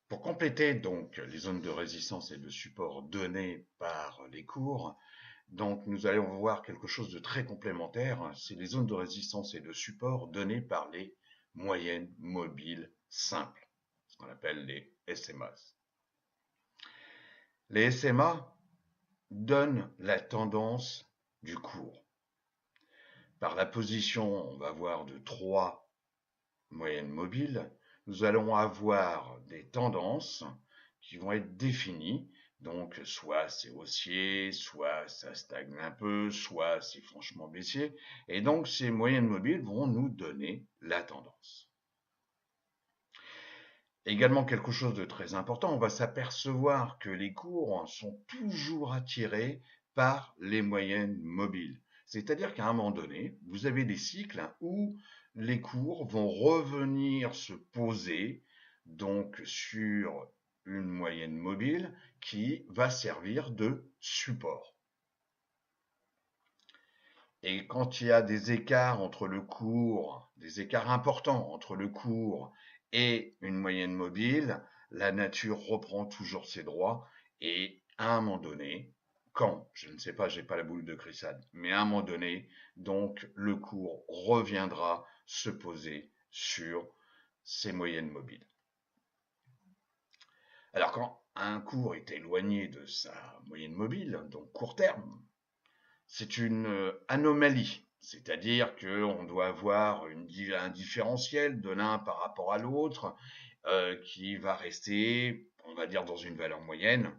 Pour compléter donc les zones de résistance et de support données par les cours, donc nous allons voir quelque chose de très complémentaire, c'est les zones de résistance et de support données par les moyennes mobiles simples, ce qu'on appelle les SMA. Les SMA donnent la tendance du cours. Par la position, on va voir de trois moyennes mobiles, nous allons avoir des tendances qui vont être définies. Donc, soit c'est haussier, soit ça stagne un peu, soit c'est franchement baissier. Et donc, ces moyennes mobiles vont nous donner la tendance. Également, quelque chose de très important, on va s'apercevoir que les cours sont toujours attirés par les moyennes mobiles. C'est-à-dire qu'à un moment donné, vous avez des cycles où les cours vont revenir se poser donc sur une moyenne mobile qui va servir de support. Et quand il y a des écarts entre le cours, des écarts importants entre le cours et une moyenne mobile, la nature reprend toujours ses droits et à un moment donné, quand, je ne sais pas, j'ai pas la boule de cristal, mais à un moment donné, donc le cours reviendra se poser sur ces moyennes mobiles. Alors quand un cours est éloigné de sa moyenne mobile, donc court terme, c'est une anomalie. C'est-à-dire qu'on doit avoir un différentiel de l'un par rapport à l'autre qui va rester, on va dire, dans une valeur moyenne.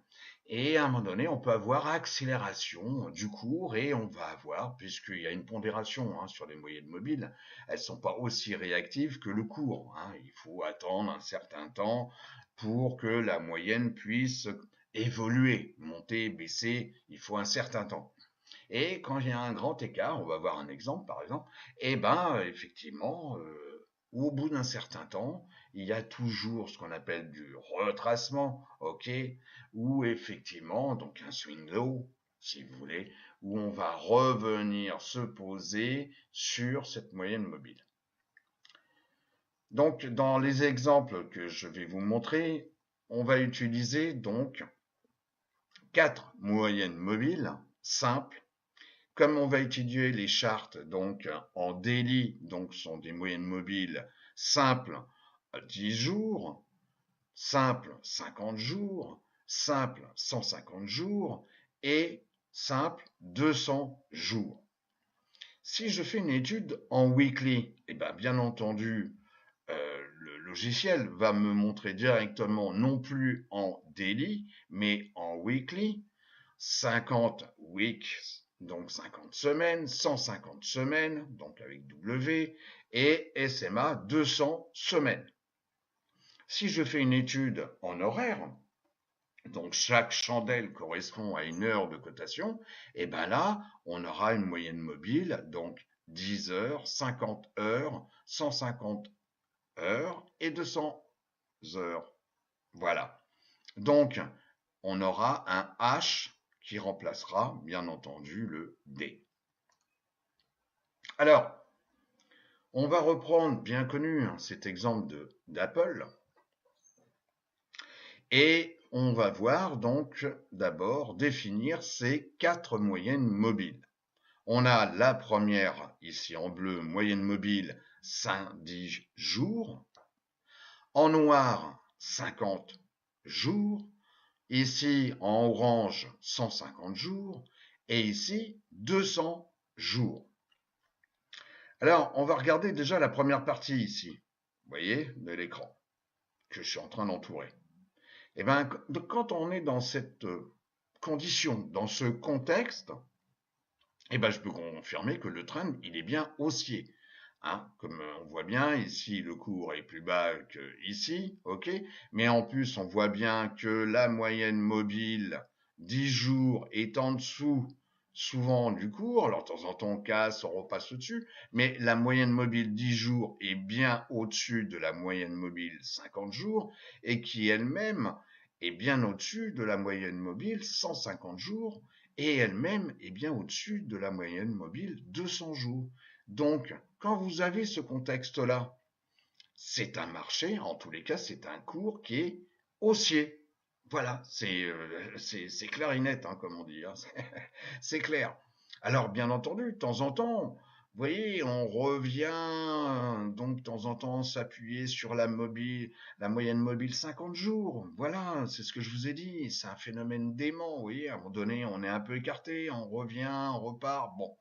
Et à un moment donné, on peut avoir accélération du cours et on va avoir, puisqu'il y a une pondération sur les moyennes mobiles, elles ne sont pas aussi réactives que le cours. Il faut attendre un certain temps pour que la moyenne puisse évoluer, monter, baisser, il faut un certain temps. Et quand il y a un grand écart, on va voir un exemple par exemple, et ben effectivement, au bout d'un certain temps, il y a toujours ce qu'on appelle du retracement, ok, ou effectivement, donc un swing low, si vous voulez, où on va revenir se poser sur cette moyenne mobile. Donc, dans les exemples que je vais vous montrer, on va utiliser donc quatre moyennes mobiles simples. Comme on va étudier les chartes donc en daily, donc sont des moyennes mobiles simples 10 jours, simples 50 jours, simples 150 jours et simples 200 jours. Si je fais une étude en weekly, et bien entendu, le logiciel va me montrer directement non plus en daily, mais en weekly, 50 weeks, donc 50 semaines, 150 semaines, donc avec W, et SMA 200 semaines. Si je fais une étude en horaire, donc chaque chandelle correspond à une heure de cotation, et bien là, on aura une moyenne mobile, donc 10 heures, 50 heures, 150 heures et 200 heures. Voilà. Donc, on aura un H qui remplacera, bien entendu, le D. Alors, on va reprendre, bien connu, cet exemple d'Apple. Et on va voir donc d'abord définir ces quatre moyennes mobiles. On a la première, ici en bleu, moyenne mobile 5-10 jours. En noir, 50 jours. Ici, en orange, 150 jours. Et ici, 200 jours. Alors, on va regarder déjà la première partie ici, vous voyez, de l'écran, que je suis en train d'entourer. Et bien, quand on est dans cette condition, dans ce contexte, et ben, je peux confirmer que le trend, il est bien haussier. Comme on voit bien, ici, le cours est plus bas que ici, ok. Mais en plus, on voit bien que la moyenne mobile 10 jours est en dessous souvent du cours. Alors, de temps en temps, on casse, on repasse au-dessus. Mais la moyenne mobile 10 jours est bien au-dessus de la moyenne mobile 50 jours et qui elle-même est bien au-dessus de la moyenne mobile 150 jours et elle-même est bien au-dessus de la moyenne mobile 200 jours. Donc, quand vous avez ce contexte-là, c'est un marché, en tous les cas, c'est un cours qui est haussier. Voilà, c'est clair et net, hein, comme on dit, hein. C'est clair. Alors, bien entendu, de temps en temps, vous voyez, on revient donc de temps en temps s'appuyer sur la moyenne mobile 50 jours. Voilà, c'est ce que je vous ai dit. C'est un phénomène dément. Vous voyez, à un moment donné, on est un peu écarté, on revient, on repart. Bon.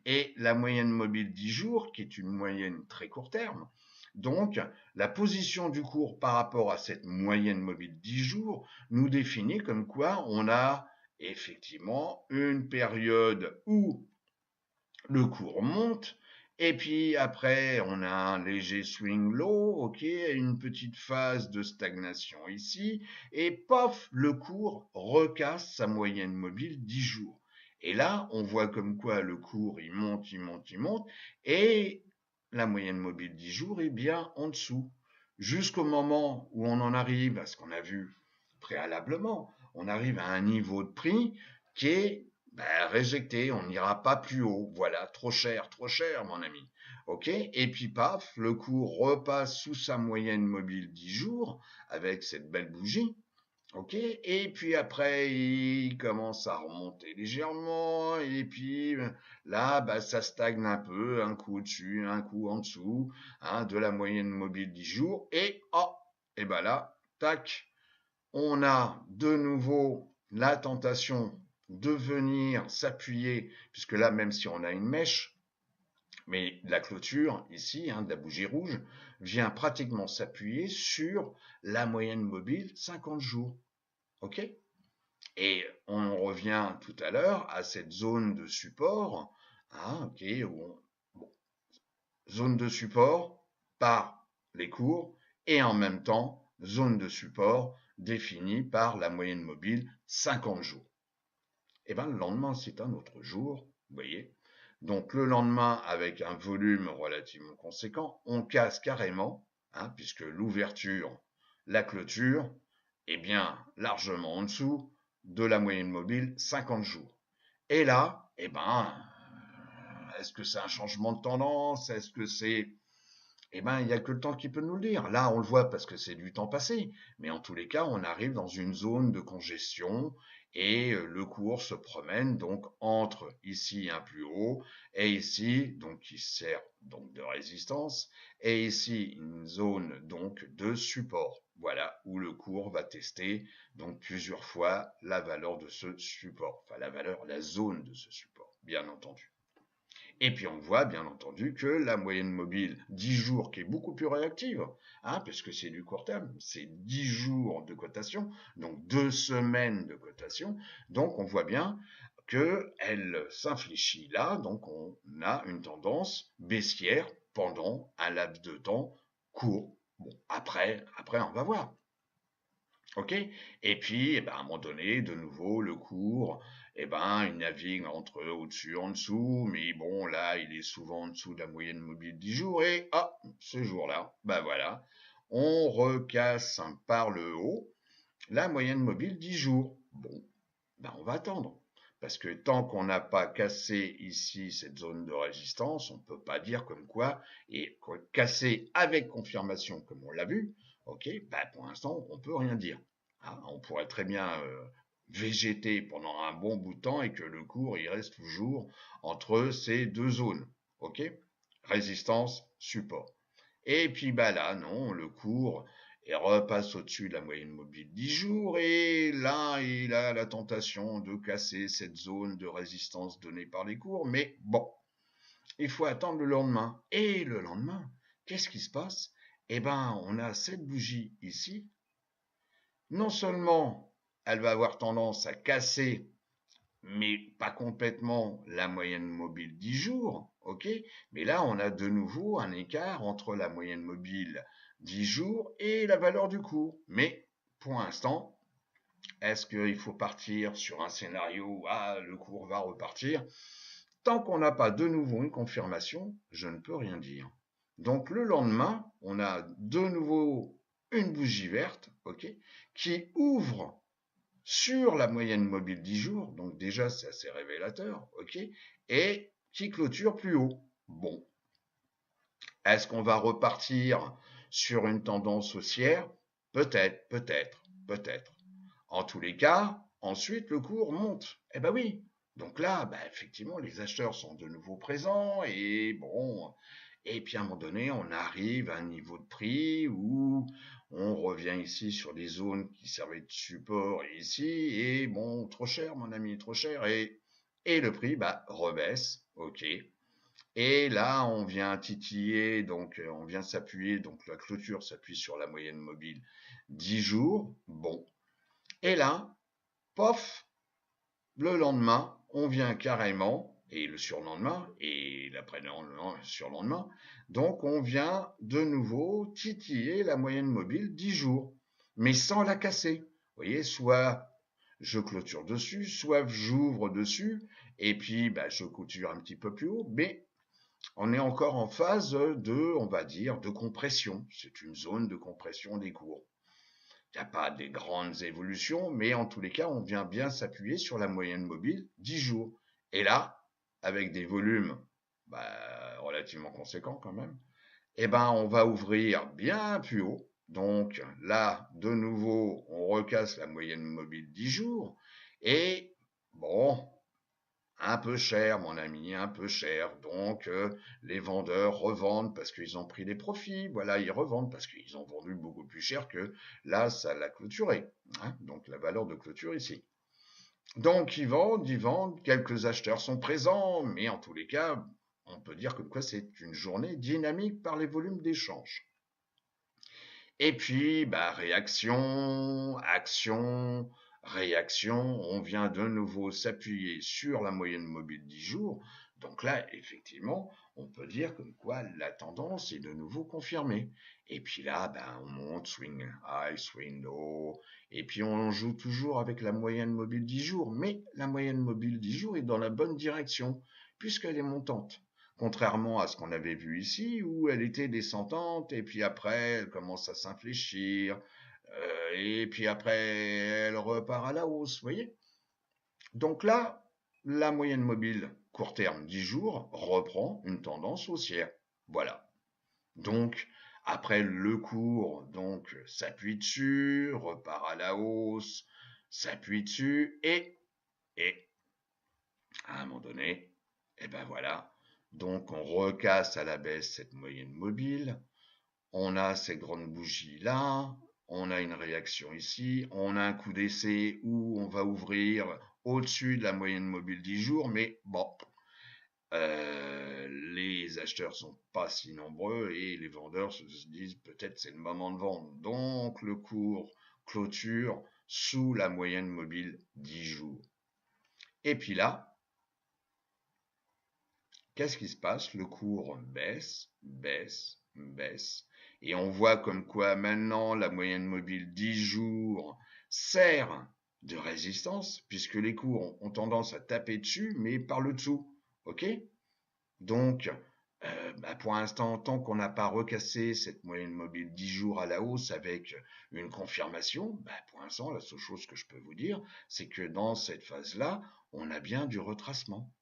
Et la moyenne mobile 10 jours, qui est une moyenne très court terme. Donc, la position du cours par rapport à cette moyenne mobile 10 jours nous définit comme quoi on a effectivement une période où le cours monte, et puis après on a un léger swing low, ok, une petite phase de stagnation ici, et pof, le cours recasse sa moyenne mobile 10 jours. Et là, on voit comme quoi le cours, il monte, il monte, il monte, et la moyenne mobile 10 jours est bien en dessous. Jusqu'au moment où on en arrive à ce qu'on a vu préalablement, on arrive à un niveau de prix qui est réjecté, on n'ira pas plus haut. Voilà, trop cher, mon ami. Ok. Et puis paf, le cours repasse sous sa moyenne mobile 10 jours avec cette belle bougie. Ok. Et puis après, il commence à remonter légèrement. Et puis là, ça stagne un peu, un coup au-dessus, un coup en dessous, hein, de la moyenne mobile 10 jours. Et oh, et là, tac, on a de nouveau la tentation de venir s'appuyer, puisque là, même si on a une mèche, mais la clôture, ici, hein, de la bougie rouge, vient pratiquement s'appuyer sur la moyenne mobile 50 jours. OK? Et on revient tout à l'heure à cette zone de support, hein, OK, bon, zone de support par les cours, et en même temps, zone de support définie par la moyenne mobile 50 jours. Et bien, le lendemain, c'est un autre jour, vous voyez. Donc, le lendemain, avec un volume relativement conséquent, on casse carrément, hein, puisque l'ouverture, la clôture, est bien largement en dessous de la moyenne mobile 50 jours. Et là, est-ce que c'est un changement de tendance? Est-ce que c'est il n'y a que le temps qui peut nous le dire. Là, on le voit parce que c'est du temps passé, mais en tous les cas, on arrive dans une zone de congestion et le cours se promène donc entre ici un plus haut et ici, donc qui sert donc de résistance, et ici une zone donc de support. Voilà où le cours va tester donc plusieurs fois la valeur de ce support, enfin la zone de ce support, bien entendu. Et puis on voit bien entendu que la moyenne mobile 10 jours qui est beaucoup plus réactive, hein, puisque c'est du court terme, c'est 10 jours de cotation, donc 2 semaines de cotation, donc on voit bien qu'elle s'infléchit là, donc on a une tendance baissière pendant un laps de temps court. Bon, après on va voir. Ok. Et puis, à un moment donné, de nouveau, le cours, il navigue entre au-dessus, en dessous, mais bon, là, il est souvent en dessous de la moyenne mobile 10 jours, et ce jour-là, voilà, on recasse par le haut la moyenne mobile 10 jours. Bon, on va attendre. Parce que tant qu'on n'a pas cassé ici cette zone de résistance, on ne peut pas dire comme quoi, et casser avec confirmation comme on l'a vu, ok, pour l'instant, on ne peut rien dire. Hein, on pourrait très bien végéter pendant un bon bout de temps et que le cours, il reste toujours entre ces deux zones. Ok, résistance, support. Et puis là, non, le cours repasse au-dessus de la moyenne mobile 10 jours et là, il a la tentation de casser cette zone de résistance donnée par les cours. Mais bon, il faut attendre le lendemain. Et le lendemain, qu'est-ce qui se passe? On a cette bougie ici. Non seulement elle va avoir tendance à casser mais pas complètement la moyenne mobile 10 jours, ok? Mais là, on a de nouveau un écart entre la moyenne mobile 10 jours et la valeur du cours. Mais pour l'instant, est-ce qu'il faut partir sur un scénario où le cours va repartir? Tant qu'on n'a pas de nouveau une confirmation, je ne peux rien dire. Donc le lendemain, on a de nouveau une bougie verte, ok, qui ouvre sur la moyenne mobile 10 jours, donc déjà c'est assez révélateur, ok, et qui clôture plus haut. Bon, est-ce qu'on va repartir sur une tendance haussière? Peut-être, peut-être. peut-être. En tous les cas, ensuite, le cours monte. Eh ben oui. Donc là, bah, effectivement, les acheteurs sont de nouveau présents et bon, et puis à un moment donné, on arrive à un niveau de prix où on revient ici sur des zones qui servaient de support ici et bon, trop cher, mon ami, trop cher et le prix, bah, rebaisse. Ok. Et là, on vient titiller, donc on vient s'appuyer, donc la clôture s'appuie sur la moyenne mobile 10 jours. Bon. Et là, pof, le lendemain, on vient carrément, et le surlendemain, et l'après-lendemain, surlendemain, donc on vient de nouveau titiller la moyenne mobile 10 jours, mais sans la casser. Vous voyez, soit je clôture dessus, soit j'ouvre dessus, et puis bah, je clôture un petit peu plus haut, mais on est encore en phase de, on va dire, de compression. C'est une zone de compression des cours. Il n'y a pas des grandes évolutions, mais en tous les cas, on vient bien s'appuyer sur la moyenne mobile 10 jours. Et là, avec des volumes bah, relativement conséquents quand même, eh ben, on va ouvrir bien plus haut. Donc là, de nouveau, on recasse la moyenne mobile 10 jours. Et bon, un peu cher, mon ami, un peu cher. Donc, les vendeurs revendent parce qu'ils ont pris des profits. Voilà, ils revendent parce qu'ils ont vendu beaucoup plus cher que là, ça l'a clôturé. Hein, donc, la valeur de clôture ici. Donc, ils vendent, ils vendent. Quelques acheteurs sont présents, mais en tous les cas, on peut dire que quoi, c'est une journée dynamique par les volumes d'échange. Et puis, bah, réaction, action, réaction, on vient de nouveau s'appuyer sur la moyenne mobile 10 jours. Donc là, effectivement, on peut dire comme quoi la tendance est de nouveau confirmée. Et puis là, ben, on monte, swing high, swing low. Et puis on joue toujours avec la moyenne mobile 10 jours. Mais la moyenne mobile 10 jours est dans la bonne direction, puisqu'elle est montante. Contrairement à ce qu'on avait vu ici, où elle était descendante, et puis après, elle commence à s'infléchir, et puis après, elle repart à la hausse, vous voyez. Donc là, la moyenne mobile court terme 10 jours reprend une tendance haussière. Voilà. Donc, après le cours, donc s'appuie dessus, repart à la hausse, s'appuie dessus, et, à un moment donné, et ben voilà. Donc on recasse à la baisse cette moyenne mobile. On a ces grandes bougies là. On a une réaction ici. On a un coup d'essai où on va ouvrir au-dessus de la moyenne mobile 10 jours. Mais bon, les acheteurs sont pas si nombreux et les vendeurs se disent peut-être c'est le moment de vendre. Donc le cours clôture sous la moyenne mobile 10 jours. Et puis là, qu'est-ce qui se passe? Le cours baisse, baisse, baisse. Et on voit comme quoi maintenant la moyenne mobile 10 jours sert de résistance, puisque les cours ont tendance à taper dessus, mais par le dessous. OK? Donc, bah pour l'instant, tant qu'on n'a pas recassé cette moyenne mobile 10 jours à la hausse avec une confirmation, bah pour l'instant, la seule chose que je peux vous dire, c'est que dans cette phase-là, on a bien du retracement.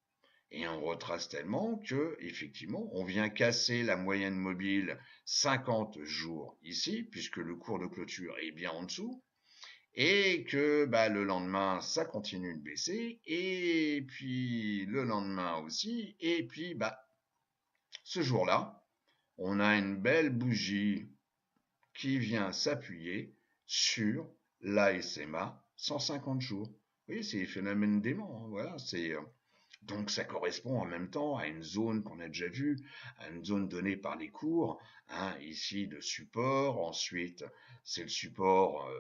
Et on retrace tellement que, effectivement, on vient casser la moyenne mobile 50 jours ici, puisque le cours de clôture est bien en dessous, et que bah, le lendemain, ça continue de baisser, et puis le lendemain aussi, et puis bah, ce jour-là, on a une belle bougie qui vient s'appuyer sur l'ASMA 150 jours. Oui, c'est le phénomène d'aimant, hein, voilà, c'est... Donc ça correspond en même temps à une zone qu'on a déjà vue, à une zone donnée par les cours, hein, ici de support, ensuite c'est le support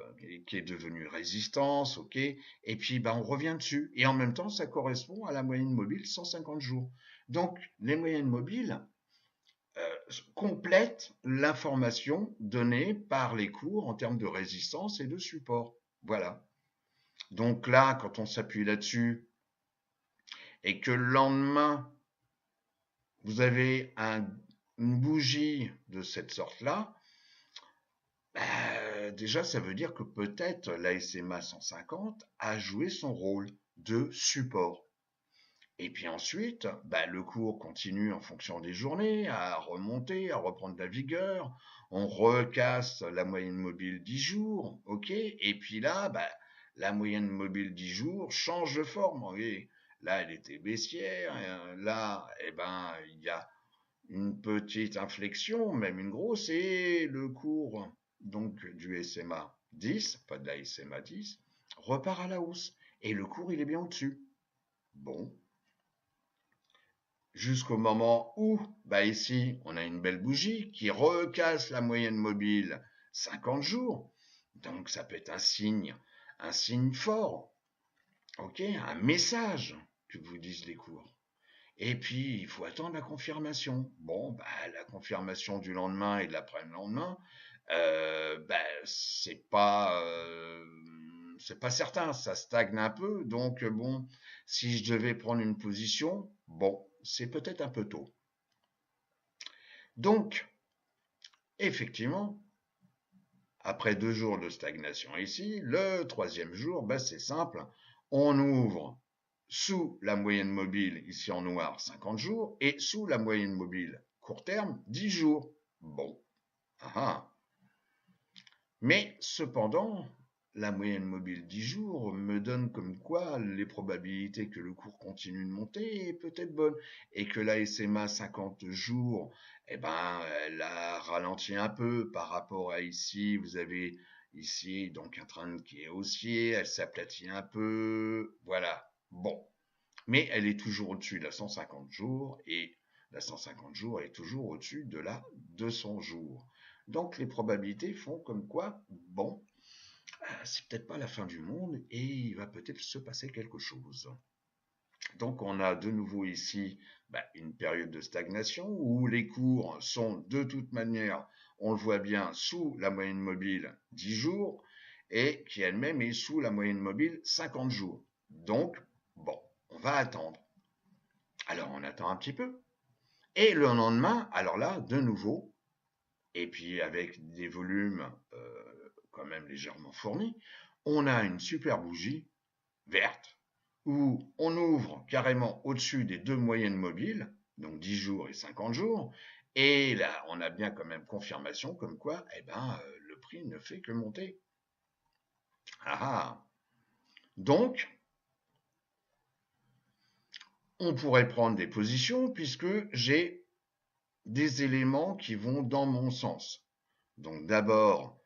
qui est devenu résistance, ok, et puis bah, on revient dessus, et en même temps ça correspond à la moyenne mobile 150 jours. Donc les moyennes mobiles complètent l'information donnée par les cours en termes de résistance et de support. Voilà. Donc là, quand on s'appuie là-dessus, et que le lendemain, vous avez une bougie de cette sorte-là, déjà, ça veut dire que peut-être la SMA 150 a joué son rôle de support. Et puis ensuite, le cours continue en fonction des journées à remonter, à reprendre de la vigueur. On recasse la moyenne mobile 10 jours, ok. Et puis là, la moyenne mobile 10 jours change de forme. Oui. Là, elle était baissière. Là, il y a une petite inflexion, même une grosse, et le cours donc du SMA 10, pas de la SMA 10, repart à la hausse. Et le cours, il est bien au-dessus. Bon, jusqu'au moment où, ici, on a une belle bougie qui recasse la moyenne mobile 50 jours. Donc ça peut être un signe fort, ok, un message que vous disent les cours. Et puis, il faut attendre la confirmation. Bon, la confirmation du lendemain et de l'après-lendemain, c'est pas certain, ça stagne un peu. Donc, bon, si je devais prendre une position, bon, c'est peut-être un peu tôt. Donc, effectivement, après 2 jours de stagnation ici, le troisième jour, c'est simple, on ouvre sous la moyenne mobile, ici en noir, 50 jours, et sous la moyenne mobile court terme, 10 jours. Bon. Ah. Mais cependant, la moyenne mobile 10 jours me donne comme quoi les probabilités que le cours continue de monter est peut-être bonne, et que la SMA 50 jours, elle a ralenti un peu par rapport à ici. Vous avez ici donc un trend qui est haussier, elle s'aplatit un peu, voilà. Bon. Mais elle est toujours au-dessus de la 150 jours, et la 150 jours est toujours au-dessus de la 200 jours. Donc les probabilités font comme quoi, bon, c'est peut-être pas la fin du monde et il va peut-être se passer quelque chose. Donc on a de nouveau ici une période de stagnation où les cours sont de toute manière, on le voit bien, sous la moyenne mobile 10 jours et qui elle-même est sous la moyenne mobile 50 jours. Donc, bon, on va attendre. Alors on attend un petit peu. Et le lendemain, alors là, de nouveau, et puis avec des volumes quand même légèrement fournis, on a une super bougie verte où on ouvre carrément au-dessus des deux moyennes mobiles, donc 10 jours et 50 jours, et là on a bien quand même confirmation comme quoi le prix ne fait que monter. Ah. Donc, on pourrait prendre des positions puisque j'ai des éléments qui vont dans mon sens. Donc d'abord,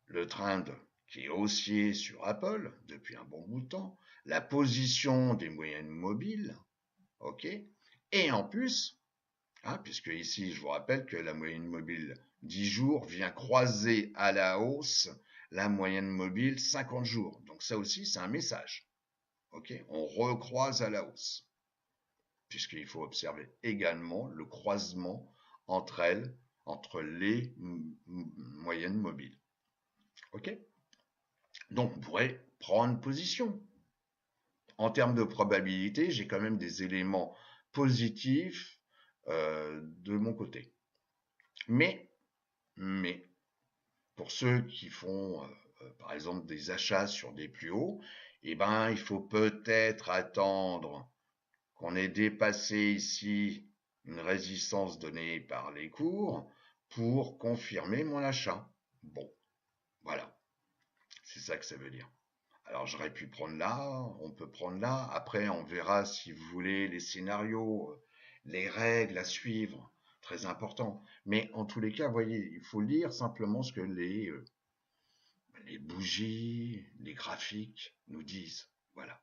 le trend qui est haussier sur Apple depuis un bon bout de temps, la position des moyennes mobiles, ok, et en plus, puisque ici je vous rappelle que la moyenne mobile 10 jours vient croiser à la hausse la moyenne mobile 50 jours. Donc ça aussi c'est un message, ok, on recroise à la hausse, puisqu'il faut observer également le croisement entre elles, entre les moyennes mobiles. Ok. Donc on pourrait prendre position. En termes de probabilité, j'ai quand même des éléments positifs de mon côté. Mais, pour ceux qui font, par exemple, des achats sur des plus hauts, il faut peut-être attendre qu'on ait dépassé ici une résistance donnée par les cours pour confirmer mon achat. Bon, voilà, c'est ça que ça veut dire. Alors j'aurais pu prendre là, on peut prendre là. Après, on verra si vous voulez les scénarios, les règles à suivre, très important. Mais en tous les cas, voyez, il faut lire simplement ce que les bougies, les graphiques nous disent. Voilà.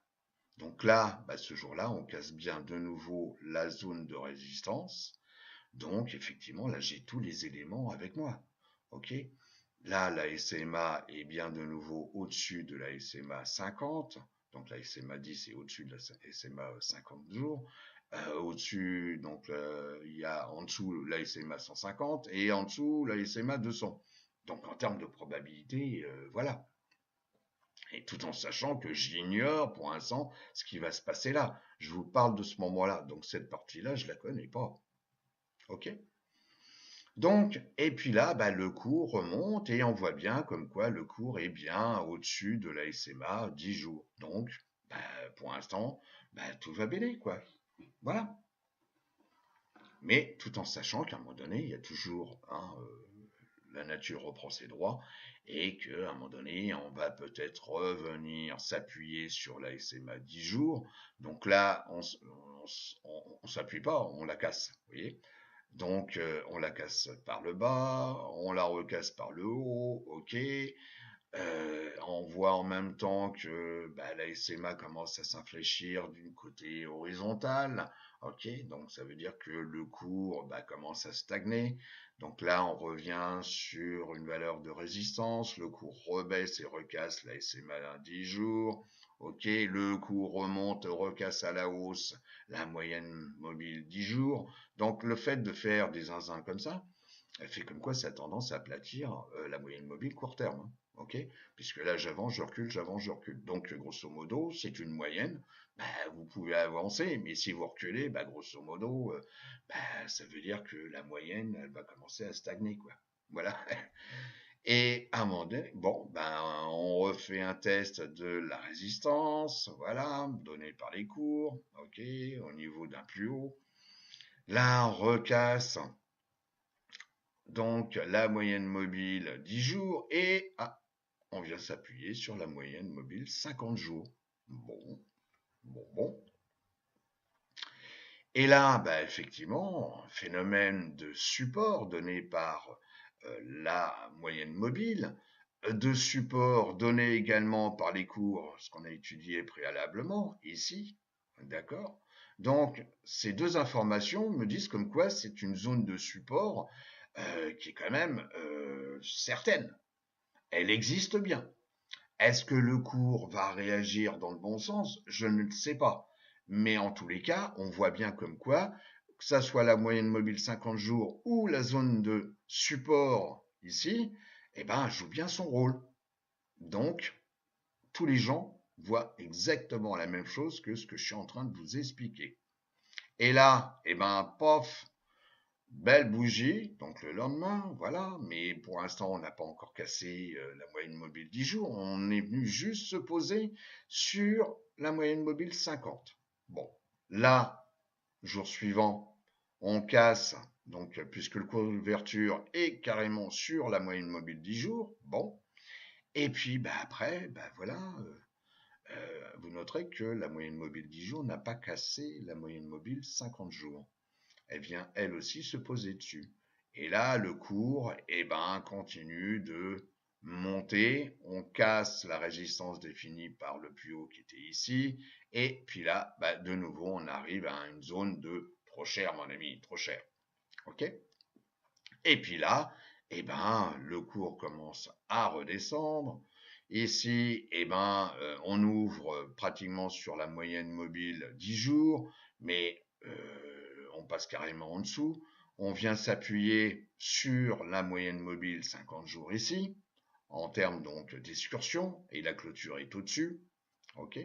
Donc là, ce jour-là, on casse bien de nouveau la zone de résistance. Donc effectivement, là, j'ai tous les éléments avec moi. Ok. Là, la SMA est bien de nouveau au-dessus de la SMA 50. Donc la SMA 10 est au-dessus de la SMA 50 jours. Au-dessus, donc il y a en dessous la SMA 150 et en dessous la SMA 200. Donc en termes de probabilité, voilà. Et tout en sachant que j'ignore pour l'instant ce qui va se passer là. Je vous parle de ce moment-là. Donc cette partie-là, je la connais pas. Ok. Donc, et puis là, le cours remonte et on voit bien comme quoi le cours est bien au-dessus de la SMA 10 jours. Donc, pour l'instant, tout va bien, quoi. Voilà. Mais tout en sachant qu'à un moment donné, il y a toujours la nature reprend ses droits et qu'à un moment donné, on va peut-être revenir s'appuyer sur la SMA 10 jours. Donc là, on s'appuie pas, on la casse, vous voyez. Donc on la casse par le bas, on la recasse par le haut, ok. On voit en même temps que la SMA commence à s'infléchir d'une côté horizontal. Ok, donc ça veut dire que le cours commence à stagner. Donc là, on revient sur une valeur de résistance. Le cours rebaisse et recasse la SMA à 10 jours. Ok, le cours remonte, recasse à la hausse la moyenne mobile 10 jours. Donc le fait de faire des zinzins comme ça, elle fait comme quoi ça a tendance à aplatir la moyenne mobile court terme. Hein, ok, puisque là j'avance, je recule, j'avance, je recule. Donc grosso modo, c'est une moyenne. Vous pouvez avancer, mais si vous reculez, grosso modo, ça veut dire que la moyenne, elle va commencer à stagner, quoi. Voilà. Et à un moment donné, bon, on refait un test de la résistance, voilà, donné par les cours, ok, au niveau d'un plus haut. Là, on recasse donc la moyenne mobile 10 jours et on vient s'appuyer sur la moyenne mobile 50 jours. Bon, bon. Et là, effectivement, phénomène de support donné par la moyenne mobile, de support donné également par les cours, ce qu'on a étudié préalablement ici, d'accord. Donc, ces deux informations me disent comme quoi c'est une zone de support qui est quand même certaine. Elle existe bien. Est-ce que le cours va réagir dans le bon sens? Je ne le sais pas. Mais en tous les cas, on voit bien comme quoi, que ça soit la moyenne mobile 50 jours ou la zone de support ici, joue bien son rôle. Donc, tous les gens voient exactement la même chose que ce que je suis en train de vous expliquer. Et là, pof, belle bougie, donc le lendemain, voilà, mais pour l'instant, on n'a pas encore cassé la moyenne mobile 10 jours, on est venu juste se poser sur la moyenne mobile 50. Bon, là, jour suivant, on casse, donc puisque le cours d'ouverture est carrément sur la moyenne mobile 10 jours, bon, et puis après, voilà, vous noterez que la moyenne mobile 10 jours n'a pas cassé la moyenne mobile 50 jours. Elle vient elle aussi se poser dessus. Et là, le cours, continue de monter. On casse la résistance définie par le plus haut qui était ici. Et puis là, de nouveau, on arrive à une zone de trop cher, mon ami, trop cher. OK? Et puis là, le cours commence à redescendre. Ici, on ouvre pratiquement sur la moyenne mobile 10 jours, mais on passe carrément en dessous. On vient s'appuyer sur la moyenne mobile 50 jours ici, en termes donc d'excursion, et la clôture est au-dessus. Ok.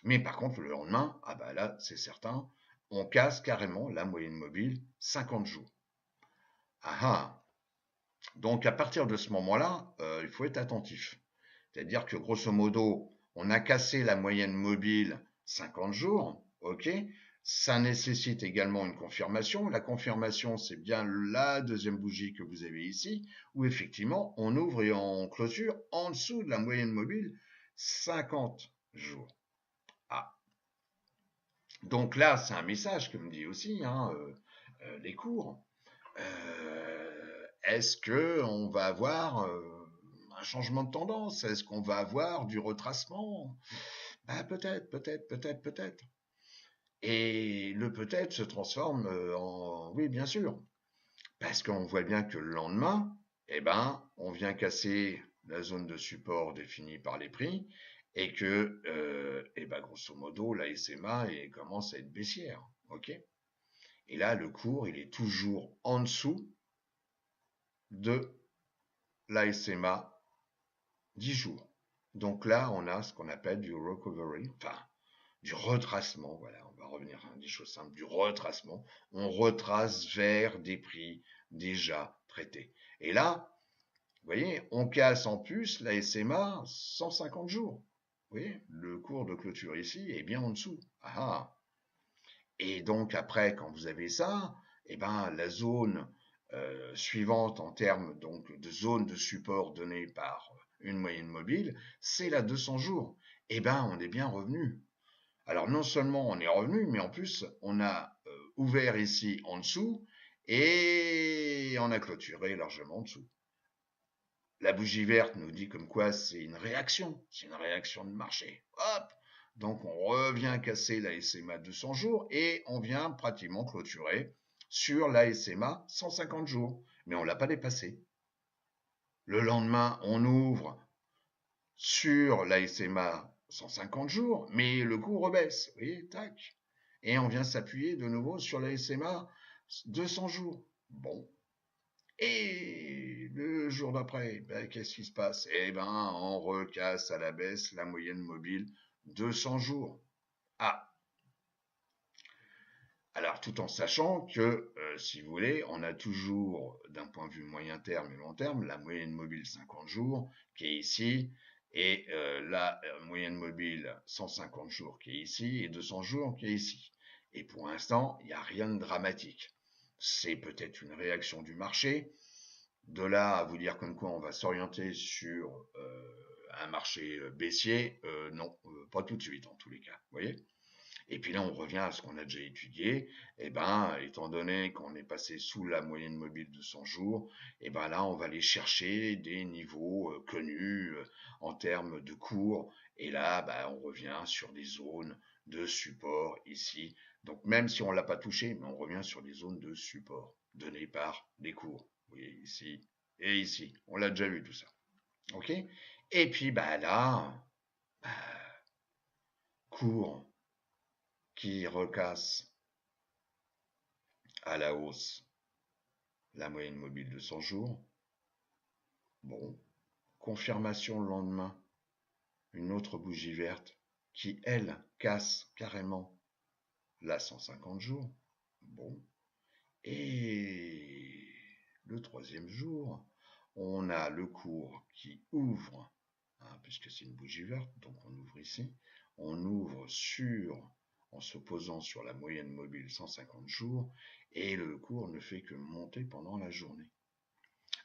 Mais par contre, le lendemain, là, c'est certain, on casse carrément la moyenne mobile 50 jours. Ah ah. Donc à partir de ce moment-là, il faut être attentif. C'est-à-dire que grosso modo, on a cassé la moyenne mobile 50 jours, ok. Ça nécessite également une confirmation. La confirmation, c'est bien la deuxième bougie que vous avez ici, où effectivement, on ouvre et on clôture en dessous de la moyenne mobile 50 jours. Ah. Donc là, c'est un message que me dit aussi les cours. Est-ce que on va avoir un changement de tendance? Est-ce qu'on va avoir du retracement? Peut-être, peut-être, peut-être, peut-être. Et le peut-être se transforme en oui, bien sûr. Parce qu'on voit bien que le lendemain, on vient casser la zone de support définie par les prix et que, grosso modo, la SMA commence à être baissière. Ok. Et là, le cours, il est toujours en dessous de la SMA 10 jours. Donc là, on a ce qu'on appelle du recovery, enfin, du retracement, voilà, on va revenir à des choses simples, du retracement. On retrace vers des prix déjà traités. Et là, vous voyez, on casse en plus la SMA 150 jours. Vous voyez, le cours de clôture ici est bien en dessous. Ah. Et donc après, quand vous avez ça, eh ben, la zone suivante en termes donc de zone de support donnée par une moyenne mobile, c'est la 200 jours. Eh ben, on est bien revenu. Alors non seulement on est revenu, mais en plus on a ouvert ici en dessous et on a clôturé largement en dessous. La bougie verte nous dit comme quoi c'est une réaction de marché. Hop. Donc on revient casser la SMA 200 jours et on vient pratiquement clôturer sur la SMA 150 jours. Mais on ne l'a pas dépassé. Le lendemain, on ouvre sur la SMA 150 jours, mais le cours rebaisse. Vous voyez, tac. Et on vient s'appuyer de nouveau sur la SMA 200 jours. Bon. Et le jour d'après, ben, qu'est-ce qui se passe? Eh ben, on recasse à la baisse la moyenne mobile 200 jours. Ah, alors tout en sachant que, si vous voulez, on a toujours, d'un point de vue moyen terme et long terme, la moyenne mobile 50 jours qui est ici, et la moyenne mobile 150 jours qui est ici, et 200 jours qui est ici. Et pour l'instant, il n'y a rien de dramatique. C'est peut-être une réaction du marché. De là à vous dire comme quoi on va s'orienter sur un marché baissier, non, pas tout de suite en tous les cas. Vous voyez? Et puis là, on revient à ce qu'on a déjà étudié. Eh ben, étant donné qu'on est passé sous la moyenne mobile de 100 jours, eh ben là, on va aller chercher des niveaux connus en termes de cours. Et là, ben, on revient sur des zones de support ici. Donc même si on l'a pas touché, mais on revient sur des zones de support données par les cours. Vous voyez ici et ici. On l'a déjà vu tout ça. Ok. Et puis bah là, bah, cours qui recasse à la hausse la moyenne mobile de 100 jours. Bon, confirmation le lendemain, une autre bougie verte qui, elle, casse carrément la 150 jours. Bon, et le troisième jour, on a le cours qui ouvre, hein, puisque c'est une bougie verte, donc on ouvre ici, on ouvre en se posant sur la moyenne mobile 150 jours, et le cours ne fait que monter pendant la journée.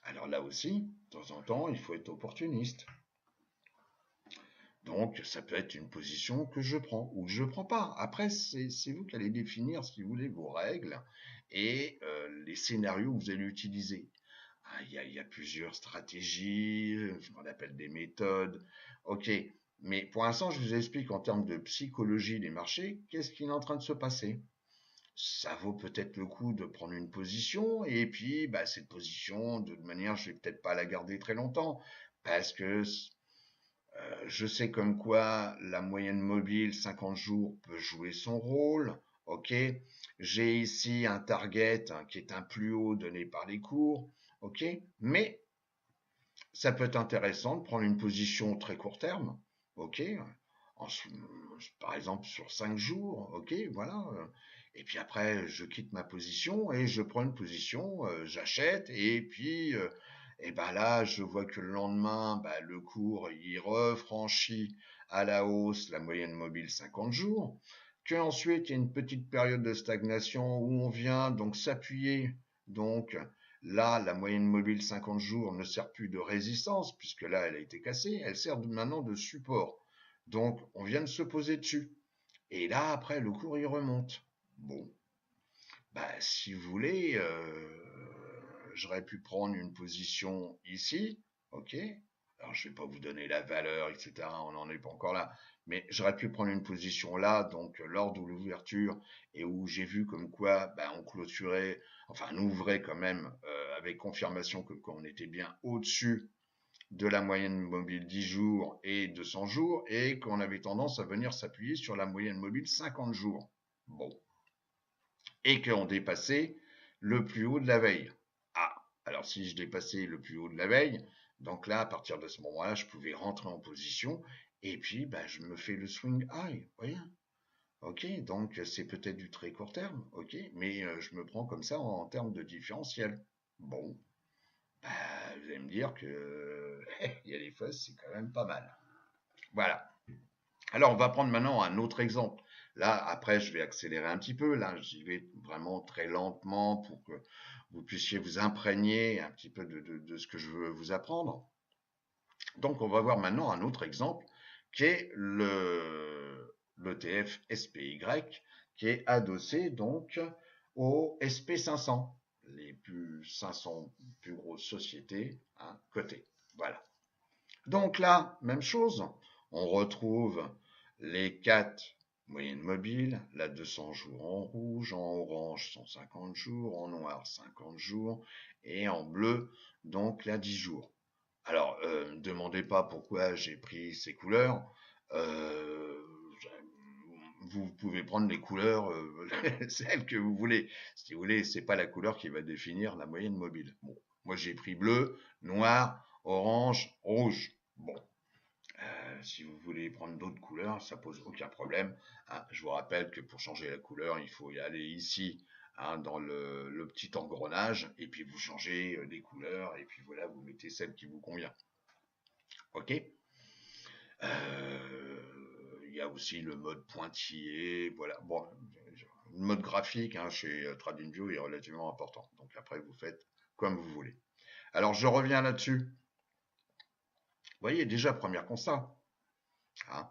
Alors là aussi, de temps en temps, il faut être opportuniste. Donc, ça peut être une position que je prends ou que je ne prends pas. Après, c'est vous qui allez définir, si vous voulez, vos règles et les scénarios que vous allez utiliser. Ah, il y a plusieurs stratégies, ce qu'on appelle des méthodes. Ok, mais pour l'instant, je vous explique en termes de psychologie des marchés, qu'est-ce qui est en train de se passer. Ça vaut peut-être le coup de prendre une position, et puis bah, cette position, de manière, je vais peut-être pas la garder très longtemps, parce que je sais comme quoi la moyenne mobile 50 jours peut jouer son rôle. Ok, j'ai ici un target hein, qui est un plus haut donné par les cours. Ok, mais ça peut être intéressant de prendre une position très court terme. Ok, en, par exemple sur 5 jours. Ok, voilà. Et puis après, je quitte ma position et je prends une position, j'achète et puis et ben là, je vois que le lendemain, bah, le cours il refranchit à la hausse la moyenne mobile 50 jours, qu'ensuite il y a une petite période de stagnation où on vient donc s'appuyer. Donc là, la moyenne mobile 50 jours ne sert plus de résistance puisque là, elle a été cassée, elle sert maintenant de support. Donc on vient de se poser dessus. Et là, après, le cours il remonte. Bon, bah si vous voulez, j'aurais pu prendre une position ici, ok. Alors je vais pas vous donner la valeur, etc. On n'en est pas encore là, mais j'aurais pu prendre une position là, donc lors de l'ouverture et où j'ai vu comme quoi, bah, on clôturait, enfin on ouvrait quand même avec confirmation que qu'on était bien au-dessus de la moyenne mobile 10 jours et 200 jours et qu'on avait tendance à venir s'appuyer sur la moyenne mobile 50 jours. Bon, et qu'on dépassait le plus haut de la veille. Ah, alors si je dépassais le plus haut de la veille, donc là, à partir de ce moment-là, je pouvais rentrer en position et puis bah, je me fais le swing high, voyez. Ok, donc c'est peut-être du très court terme, ok, mais je me prends comme ça en termes de différentiel. Bon, bah, vous allez me dire que il y a des fois c'est quand même pas mal. Voilà. Alors, on va prendre maintenant un autre exemple. Là, après, je vais accélérer un petit peu. Là, j'y vais vraiment très lentement pour que vous puissiez vous imprégner un petit peu de ce que je veux vous apprendre. Donc, on va voir maintenant un autre exemple qui est l'ETF SPY qui est adossé donc au SP500, les 500 plus grosses sociétés cotées. Voilà. Donc là, même chose, on retrouve les 4 moyennes mobiles, la 200 jours en rouge, en orange 150 jours, en noir 50 jours et en bleu donc la 10 jours. Alors, ne demandez pas pourquoi j'ai pris ces couleurs. Euh, vous pouvez prendre les couleurs, celles que vous voulez. Si vous voulez, c'est pas la couleur qui va définir la moyenne mobile. Bon, moi j'ai pris bleu, noir, orange, rouge. Bon, si vous voulez prendre d'autres couleurs, ça pose aucun problème. Je vous rappelle que pour changer la couleur, il faut y aller ici dans le petit engrenage et puis vous changez les couleurs et puis voilà, vous mettez celle qui vous convient. Ok. Il y a aussi le mode pointillé, voilà. Bon, le mode graphique chez TradingView est relativement important. Donc après, vous faites comme vous voulez. Alors je reviens là-dessus. Vous voyez déjà, premier constat. Hein.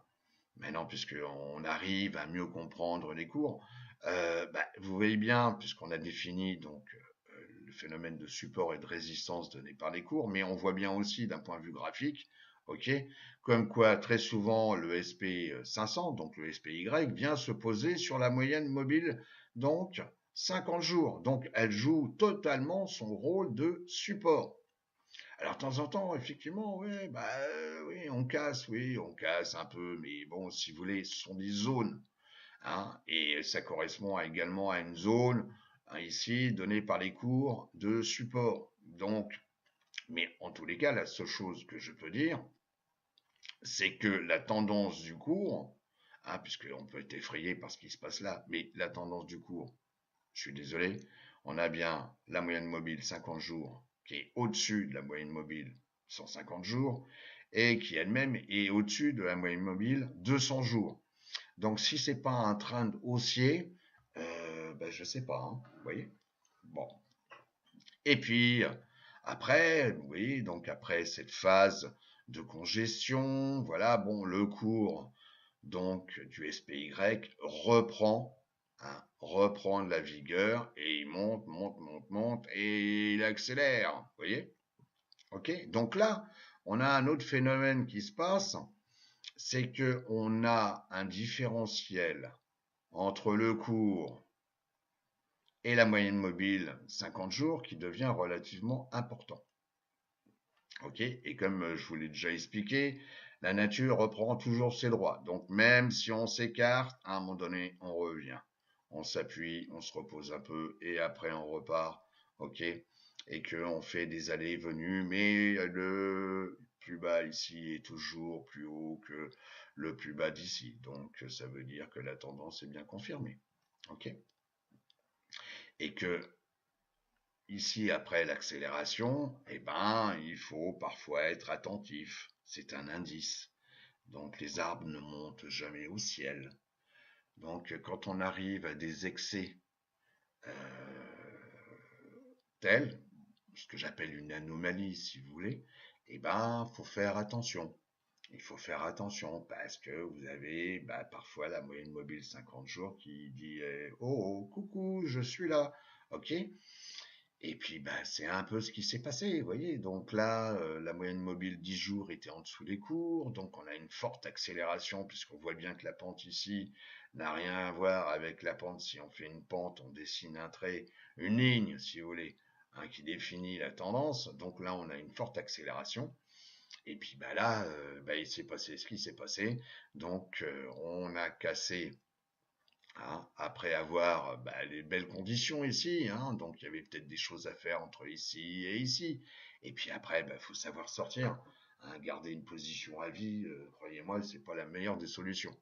Maintenant, puisqu'on arrive à mieux comprendre les cours, vous voyez bien, puisqu'on a défini donc le phénomène de support et de résistance donné par les cours, mais on voit bien aussi d'un point de vue graphique, ok, comme quoi très souvent le SP500, donc le SPY, vient se poser sur la moyenne mobile, donc 50 jours. Donc elle joue totalement son rôle de support. Alors, de temps en temps, effectivement, oui, on casse un peu, mais bon, si vous voulez, ce sont des zones, et ça correspond également à une zone, ici, donnée par les cours de support. Donc, mais en tous les cas, la seule chose que je peux dire, c'est que la tendance du cours, puisqu'on peut être effrayé par ce qui se passe là, mais la tendance du cours, je suis désolé, on a bien la moyenne mobile 50 jours qui est au-dessus de la moyenne mobile 150 jours et qui elle-même est au-dessus de la moyenne mobile 200 jours. Donc si c'est pas un trend haussier, je sais pas, vous voyez. Bon. Et puis après, oui, donc après cette phase de congestion, voilà, bon, le cours donc du SPY reprend de la vigueur et il monte et il accélère. Vous voyez? Ok. Donc là, on a un autre phénomène qui se passe, c'est que on a un différentiel entre le cours et la moyenne mobile 50 jours qui devient relativement important. Ok. Et comme je vous l'ai déjà expliqué, la nature reprend toujours ses droits. Donc même si on s'écarte, à un moment donné, on revient. On s'appuie, on se repose un peu et après on repart. Ok. Et qu'on fait des allées et venues, mais le plus bas ici est toujours plus haut que le plus bas d'ici. Donc ça veut dire que la tendance est bien confirmée. Ok. Et que ici, après l'accélération, il faut parfois être attentif. C'est un indice. Donc, les arbres ne montent jamais au ciel. Donc, quand on arrive à des excès tels, ce que j'appelle une anomalie, si vous voulez, faut faire attention. Il faut faire attention parce que vous avez parfois la moyenne mobile 50 jours qui dit oh, coucou, je suis là. Ok. Et puis, c'est un peu ce qui s'est passé, vous voyez. Donc là, la moyenne mobile 10 jours était en dessous des cours, donc on a une forte accélération, puisqu'on voit bien que la pente ici n'a rien à voir avec la pente. Si on fait une pente, on dessine un trait, une ligne, si vous voulez, qui définit la tendance. Donc là, on a une forte accélération. Et puis là, il s'est passé ce qui s'est passé. Donc, on a cassé après avoir les belles conditions ici, donc il y avait peut-être des choses à faire entre ici et ici. Et puis après, faut savoir sortir. Garder une position à vie, croyez-moi, c'est pas la meilleure des solutions.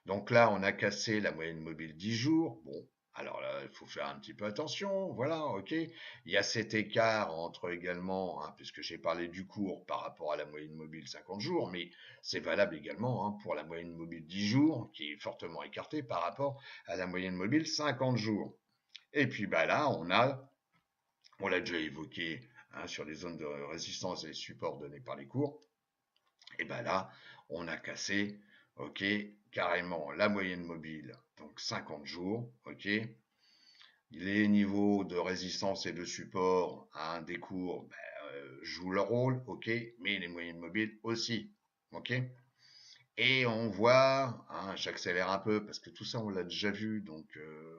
Donc là, on a cassé la moyenne mobile 10 jours. Bon, alors là, il faut faire un petit peu attention, voilà, ok. Il y a cet écart entre également, puisque j'ai parlé du cours par rapport à la moyenne mobile mobile 50 jours, mais c'est valable également pour la moyenne mobile 10 jours, qui est fortement écartée par rapport à la moyenne mobile 50 jours. Et puis là, on l'a déjà évoqué sur les zones de résistance et les supports donnés par les cours, et là, on a cassé, ok, carrément la moyenne mobile, donc 50 jours, ok. Les niveaux de résistance et de support des cours jouent leur rôle, ok, mais les moyennes mobiles aussi, ok. Et on voit, j'accélère un peu parce que tout ça on l'a déjà vu, donc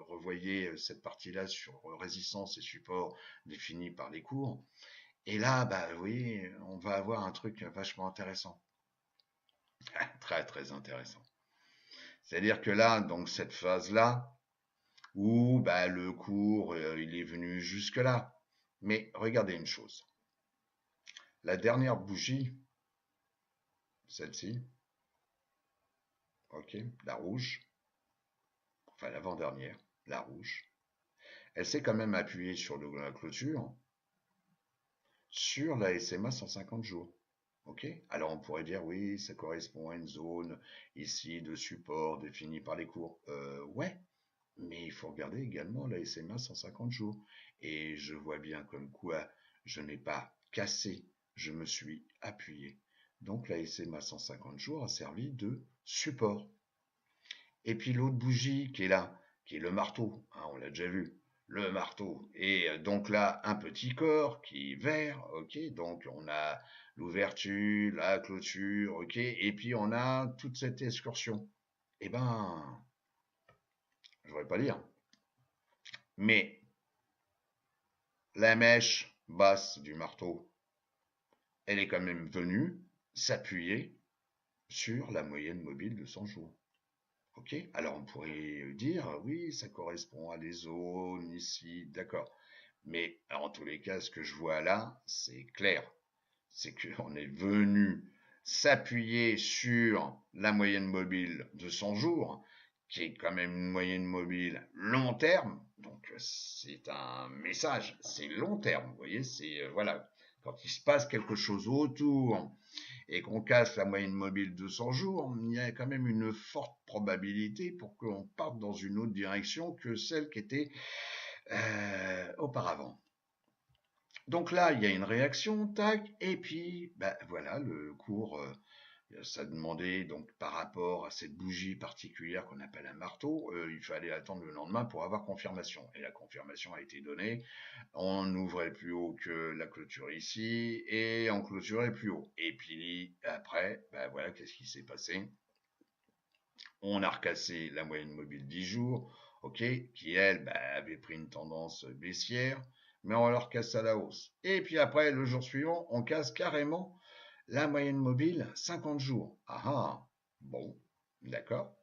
revoyez cette partie-là sur résistance et support définis par les cours. Et là, oui, on va avoir un truc vachement intéressant, très très intéressant. C'est-à-dire que là, donc cette phase-là, où le cours il est venu jusque là. Mais regardez une chose. La dernière bougie, celle-ci, ok, la rouge, enfin l'avant-dernière, la rouge, elle s'est quand même appuyée sur la clôture sur la SMA 150 jours. Ok. Alors on pourrait dire oui, ça correspond à une zone ici de support définie par les cours. Ouais, mais il faut regarder également la SMA 150 jours. Et je vois bien comme quoi je n'ai pas cassé, je me suis appuyé. Donc la SMA 150 jours a servi de support. Et puis l'autre bougie qui est là, qui est le marteau, on l'a déjà vu, le marteau. Et donc là, un petit corps qui est vert, ok, donc on a l'ouverture, la clôture, ok, et puis on a toute cette excursion. Eh ben, je ne voudrais pas dire, mais la mèche basse du marteau, elle est quand même venue s'appuyer sur la moyenne mobile de 100 jours. Ok. Alors on pourrait dire, oui, ça correspond à des zones ici, d'accord. Mais en tous les cas, ce que je vois là, c'est clair. C'est qu'on est venu s'appuyer sur la moyenne mobile de 100 jours, qui est quand même une moyenne mobile long terme. Donc c'est un message, c'est long terme, vous voyez, c'est voilà, quand il se passe quelque chose autour et qu'on casse la moyenne mobile de 100 jours, il y a quand même une forte probabilité pour qu'on parte dans une autre direction que celle qui était auparavant. Donc là, il y a une réaction, tac, et puis voilà, le cours, ça demandait donc par rapport à cette bougie particulière qu'on appelle un marteau, il fallait attendre le lendemain pour avoir confirmation. Et la confirmation a été donnée. On ouvrait plus haut que la clôture ici et on clôturait plus haut. Et puis après, voilà, qu'est-ce qui s'est passé? On a recassé la moyenne mobile 10 jours, ok, qui elle avait pris une tendance baissière, mais on la recasse à la hausse. Et puis après, le jour suivant, on casse carrément la moyenne mobile 50 jours. Ah ah, bon, d'accord.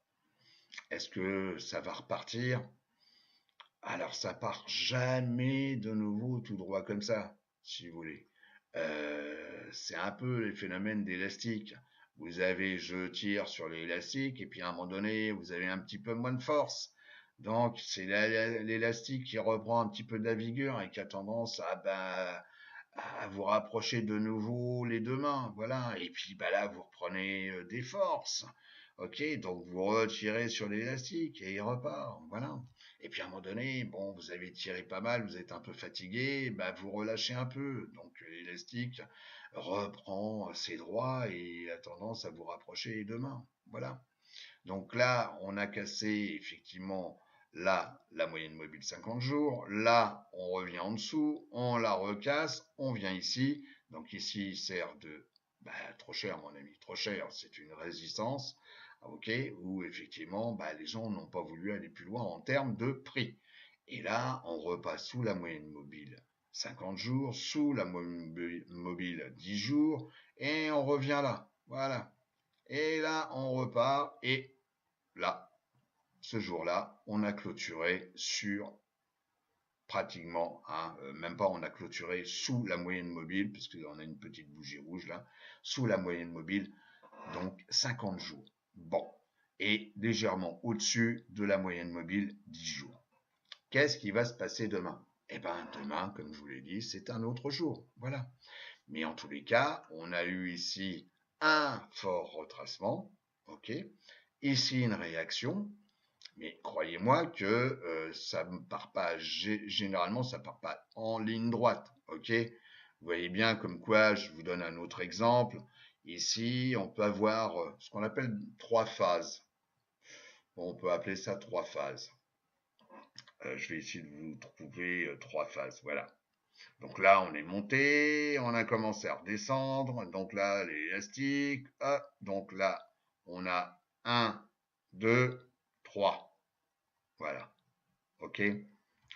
Est-ce que ça va repartir? Alors ça part jamais de nouveau tout droit comme ça, si vous voulez. C'est un peu les phénomènes d'élastique. Vous avez, je tire sur l'élastique, et puis à un moment donné, vous avez un petit peu moins de force. Donc c'est l'élastique qui reprend un petit peu de la vigueur et qui a tendance à vous rapprocher de nouveau les deux mains, voilà. Et puis là, vous reprenez des forces. Ok, donc vous retirez sur l'élastique et il repart, voilà. Et puis à un moment donné, bon, vous avez tiré pas mal, vous êtes un peu fatigué, vous relâchez un peu. Donc l'élastique reprend ses droits et a tendance à vous rapprocher les deux mains, voilà. Donc là, on a cassé effectivement là la moyenne mobile 50 jours. Là, on revient en dessous, on la recasse, on vient ici. Donc ici, il sert de trop cher, mon ami, trop cher. C'est une résistance, ok, où effectivement, les gens n'ont pas voulu aller plus loin en termes de prix. Et là, on repasse sous la moyenne mobile 50 jours, sous la moyenne mobile 10 jours, et on revient là. Voilà. Et là, on repart, et là, ce jour-là, on a clôturé sur pratiquement, même pas, on a clôturé sous la moyenne mobile, puisqu'on a une petite bougie rouge là, sous la moyenne mobile, donc 50 jours. Bon, et légèrement au-dessus de la moyenne mobile 10 jours. Qu'est-ce qui va se passer demain? Eh bien, demain, comme je vous l'ai dit, c'est un autre jour. Voilà. Mais en tous les cas, on a eu ici un fort retracement, ok. Ici, une réaction, mais croyez-moi que ça ne part pas, généralement, ça part pas en ligne droite, ok. Vous voyez bien comme quoi, je vous donne un autre exemple. Ici, on peut avoir ce qu'on appelle trois phases. Bon, on peut appeler ça trois phases. Je vais essayer de vous trouver trois phases, voilà. Donc là, on est monté, on a commencé à redescendre. Donc là, l'élastique. Donc là, on a un, 2, 3. Voilà. OK.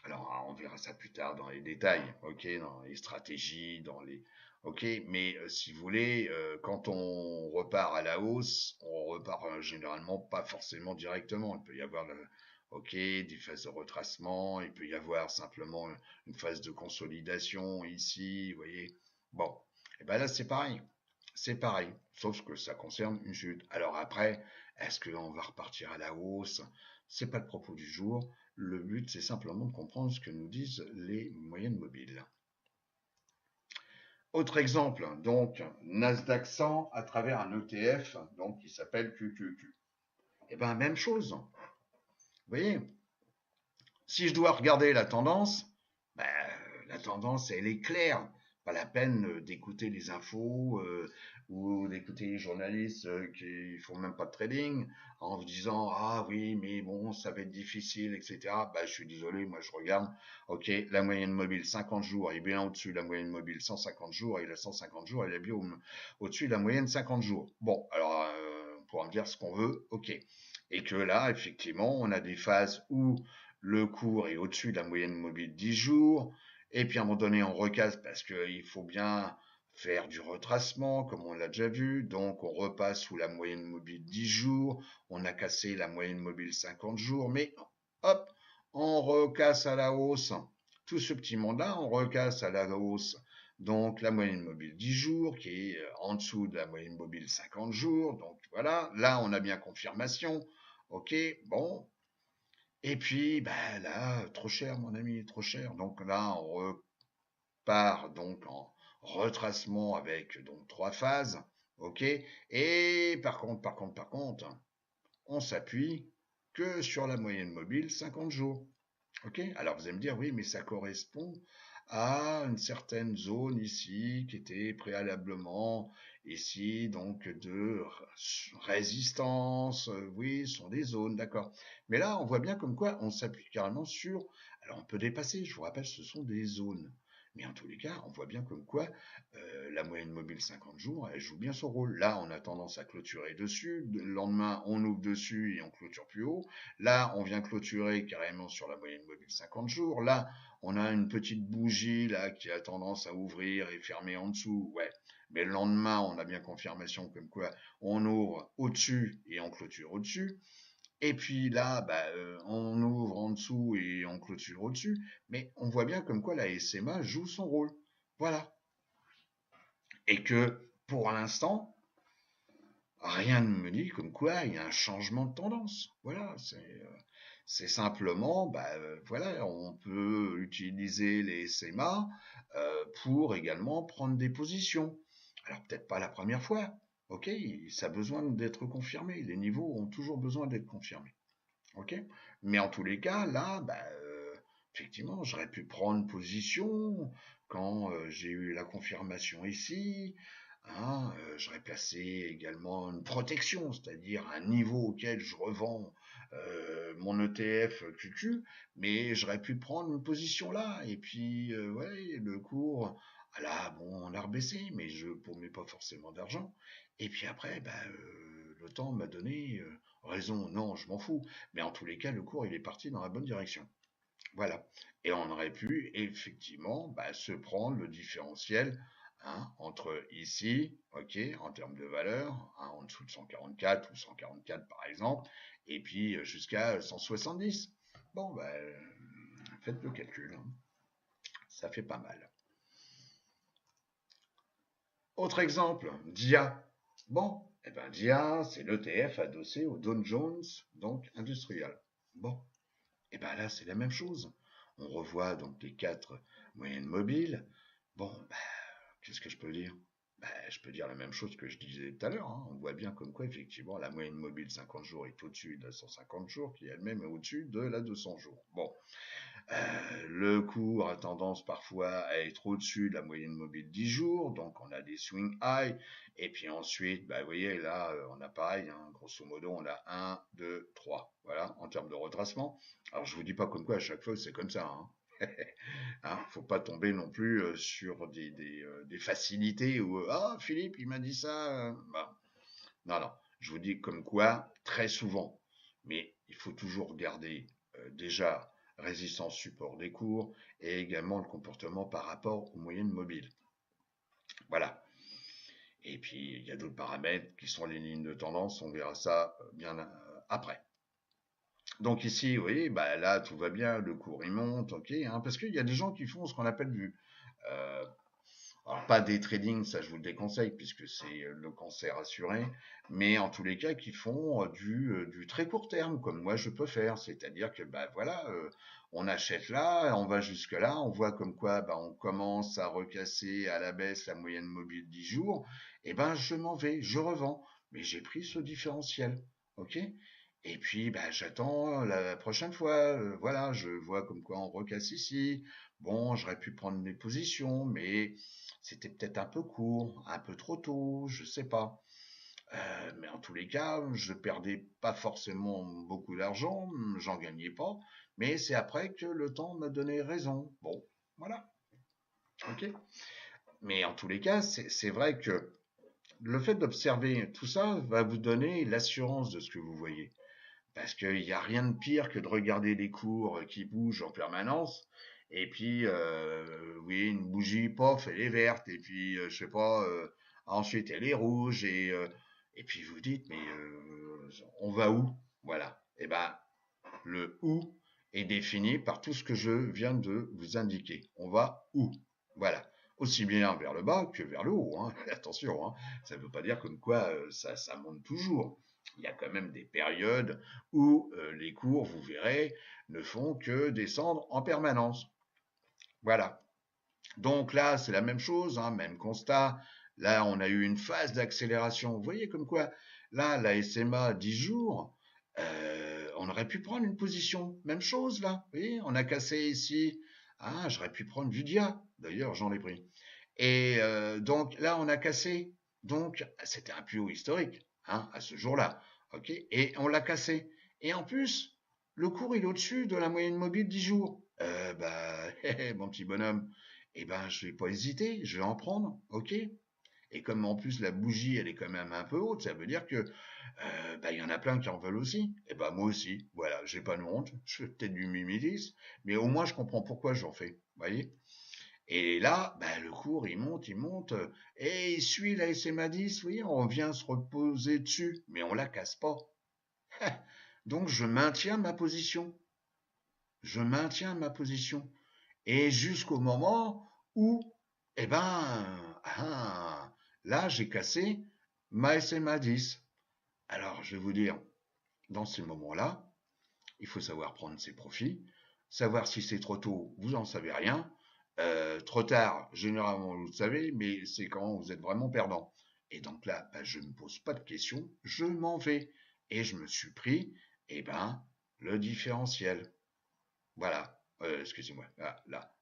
Alors, on verra ça plus tard dans les détails. OK. Dans les stratégies, dans les. OK. Mais si vous voulez, quand on repart à la hausse, on repart généralement pas forcément directement. Il peut y avoir OK, des phases de retracement, il peut y avoir simplement une phase de consolidation ici, vous voyez. Bon, et ben là c'est pareil. C'est pareil, sauf que ça concerne une chute. Alors après, est-ce qu'on va repartir à la hausse? C'est pas le propos du jour. Le but, c'est simplement de comprendre ce que nous disent les moyennes mobiles. Autre exemple, donc Nasdaq 100 à travers un ETF donc qui s'appelle QQQ. Et ben même chose. Vous voyez, si je dois regarder la tendance, ben, la tendance, elle est claire. Pas la peine d'écouter les infos ou d'écouter les journalistes qui font même pas de trading en vous disant ah oui mais bon ça va être difficile etc. Ben, je suis désolé, moi je regarde. Ok, la moyenne mobile 50 jours est bien au-dessus de la moyenne mobile 150 jours et la 150 jours elle est bien au-dessus de la moyenne 50 jours. Bon alors on pourra me dire ce qu'on veut. Ok, et que là effectivement on a des phases où le cours est au-dessus de la moyenne mobile 10 jours, et puis à un moment donné on recasse parce qu'il faut bien faire du retracement comme on l'a déjà vu, donc on repasse sous la moyenne mobile 10 jours, on a cassé la moyenne mobile 50 jours, mais hop, on recasse à la hausse, tout ce petit monde-là, on recasse à la hausse, donc la moyenne mobile 10 jours qui est en dessous de la moyenne mobile 50 jours, donc voilà, là on a bien confirmation, ok, bon, et puis, bah là, trop cher, mon ami, trop cher. Donc là, on repart donc en retracement avec donc trois phases, ok. Et par contre, on s'appuie que sur la moyenne mobile 50 jours, ok. Alors vous allez me dire, oui, mais ça correspond à une certaine zone ici qui était préalablement ici donc de résistance. Oui, ce sont des zones, d'accord. Mais là, on voit bien comme quoi on s'appuie carrément sur. Alors on peut dépasser, je vous rappelle, ce sont des zones. Mais en tous les cas, on voit bien comme quoi la moyenne mobile 50 jours, elle joue bien son rôle. Là, on a tendance à clôturer dessus. Le lendemain, on ouvre dessus et on clôture plus haut. Là, on vient clôturer carrément sur la moyenne mobile 50 jours. Là, on a une petite bougie là qui a tendance à ouvrir et fermer en dessous. Ouais. Mais le lendemain, on a bien confirmation comme quoi on ouvre au-dessus et on clôture au-dessus. Et puis là, bah, on ouvre en dessous et on clôture au-dessus. Mais on voit bien comme quoi la SMA joue son rôle. Voilà. Et que pour l'instant, rien ne me dit comme quoi il y a un changement de tendance. Voilà, c'est simplement, bah, voilà, on peut utiliser les SMA pour également prendre des positions. Alors peut-être pas la première fois, ok, ça a besoin d'être confirmé. Les niveaux ont toujours besoin d'être confirmés, ok. Mais en tous les cas, là, bah, effectivement, j'aurais pu prendre position quand j'ai eu la confirmation ici. Hein, j'aurais placé également une protection, c'est-à-dire un niveau auquel je revends mon ETF QQ, mais j'aurais pu prendre une position là, et puis ouais, le cours, ah là, bon, on a rebaissé, mais je ne paumais pas forcément d'argent. Et puis après, bah, le temps m'a donné raison, non, je m'en fous, mais en tous les cas, le cours, il est parti dans la bonne direction. Voilà. Et on aurait pu effectivement bah, se prendre le différentiel hein, entre ici, ok, en termes de valeur, hein, en dessous de 144 ou 144 par exemple, et puis jusqu'à 170. Bon, bah, faites le calcul, hein. Ça fait pas mal. Autre exemple, DIA. Bon, eh ben DIA, c'est l'ETF adossé au Dow Jones, donc industriel. Bon, et bien là, c'est la même chose. On revoit donc les quatre moyennes mobiles. Bon, ben, qu'est-ce que je peux dire? Je peux dire la même chose que je disais tout à l'heure, hein. On voit bien comme quoi, effectivement, la moyenne mobile 50 jours est au-dessus de la 150 jours, qui elle-même est au-dessus de la 200 jours. Bon, le cours a tendance parfois à être au-dessus de la moyenne mobile 10 jours, donc on a des swing high, et puis ensuite, vous voyez, là, on a pareil, hein, grosso modo, on a 1, 2, 3, voilà, en termes de retracement. Alors, je vous dis pas comme quoi à chaque fois c'est comme ça, hein. Hein, faut pas tomber non plus sur des facilités où ah Philippe il m'a dit ça. Non non, je vous dis comme quoi très souvent, mais il faut toujours regarder déjà résistance support des cours et également le comportement par rapport aux moyennes mobiles. Voilà. Et puis il y a d'autres paramètres qui sont les lignes de tendance, on verra ça bien après. Donc ici, vous voyez, là tout va bien, le cours il monte, ok, hein, parce qu'il y a des gens qui font ce qu'on appelle euh, alors pas des trading, ça je vous le déconseille puisque c'est le cancer assuré, mais en tous les cas qui font du très court terme comme moi je peux faire, c'est-à-dire que voilà, on achète là, on va jusque là, on voit comme quoi on commence à recasser à la baisse la moyenne mobile 10 jours, et je m'en vais, je revends, mais j'ai pris ce différentiel, ok? Et puis j'attends la prochaine fois, voilà, je vois comme quoi on recasse ici. Bon, j'aurais pu prendre mes positions, mais c'était peut-être un peu court, un peu trop tôt, je sais pas. Mais en tous les cas, je perdais pas forcément beaucoup d'argent, j'en gagnais pas, mais c'est après que le temps m'a donné raison. Bon, voilà, ok. Mais en tous les cas, c'est vrai que le fait d'observer tout ça va vous donner l'assurance de ce que vous voyez. Parce qu'il n'y a rien de pire que de regarder les cours qui bougent en permanence. Et puis, oui, une bougie, pof, elle est verte. Et puis, je sais pas, ensuite elle est rouge. Et puis vous dites, mais on va où? Voilà. Et le où est défini par tout ce que je viens de vous indiquer. On va où? Voilà. Aussi bien vers le bas que vers le haut, hein. Attention, hein. Ça ne veut pas dire comme quoi ça monte toujours. Il y a quand même des périodes où les cours, vous verrez, ne font que descendre en permanence. Voilà. Donc là, c'est la même chose, hein, même constat. Là, on a eu une phase d'accélération. Vous voyez comme quoi, là, la SMA 10 jours, on aurait pu prendre une position. Même chose là. Vous voyez, on a cassé ici. Ah, j'aurais pu prendre du dia. D'ailleurs, j'en ai pris. Et donc là, on a cassé. Donc, c'était un plus haut historique, hein, à ce jour-là. Ok. Et on l'a cassé. Et en plus, le cours, il est au-dessus de la moyenne mobile 10 jours. Mon petit bonhomme, je vais pas hésiter, je vais en prendre, ok. Et comme en plus la bougie, elle est quand même un peu haute, ça veut dire que y en a plein qui en veulent aussi. Et moi aussi, voilà, j'ai pas de honte, je fais peut-être du mimétisme, mais au moins je comprends pourquoi j'en fais, vous voyez. Et là, le cours, il monte, et il suit la SMA 10, vous voyez, on vient se reposer dessus, mais on la casse pas. Donc je maintiens ma position. Je maintiens ma position. Et jusqu'au moment où, eh ben, là, j'ai cassé ma SMA 10. Alors, je vais vous dire, dans ces moments-là, il faut savoir prendre ses profits, savoir si c'est trop tôt, vous n'en savez rien. Trop tard, généralement, vous le savez, mais c'est quand vous êtes vraiment perdant. Et donc là, je ne me pose pas de questions, je m'en vais. Et je me suis pris, le différentiel. Voilà. Excusez-moi. Ah, là.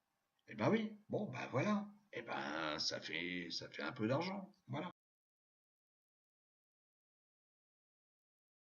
Eh ben oui. Bon, voilà. Ça fait un peu d'argent. Voilà.